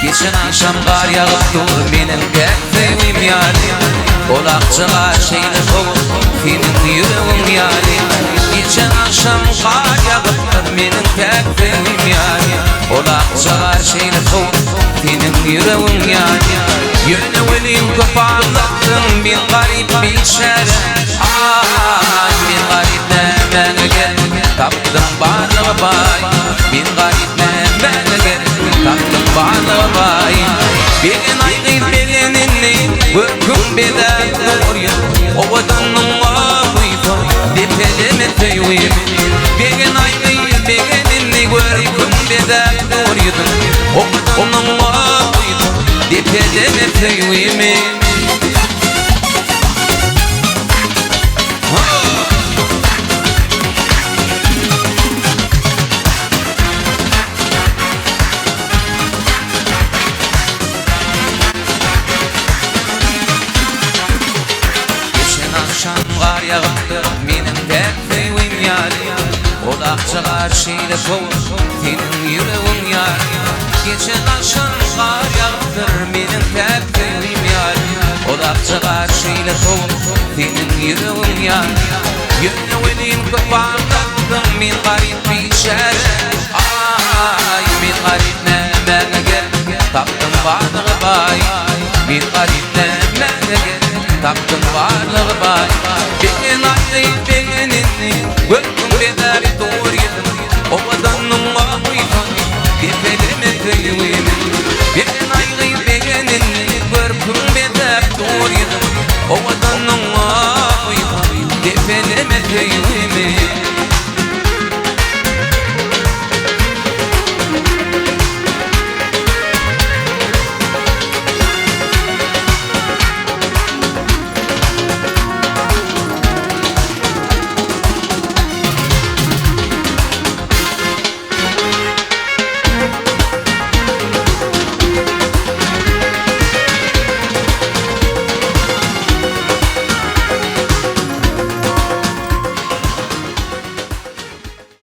Geçen akşam kar yağıp dur benim pek sevim yani. Olakçılar şeyle dolu senin yüreğin yani. Geçen akşam kar yağıp dur benim pek sevim yani. Olakçılar şeyle dolu senin yüreğin yani. Yönelim kapanlattın bin garip bir şere. Ay bin garip nemene gel taptım bağlı bay. Bin garip nemene gel taptım bağlı bay. Bilin aygın bilinini vırkım beden doğruya. O vadanın ağıydı depeleme teyvim. Bilin aygın bilinini vırkım beden doğruya. O vadanın ağıydı depeleme teyvim. Akşam kar yağıptı benim pek sevim yani. Olakçılar şeyle dolu senin yüreğin yani. Geçen akşam kar yağıptı benim pek sevim yani. Olakçılar şeyle dolu senin yüreğin yani. Yönelim kapanlattım bin garip bir şere. Ay bin garip nemene gel taptım bağlı bay. Bin garip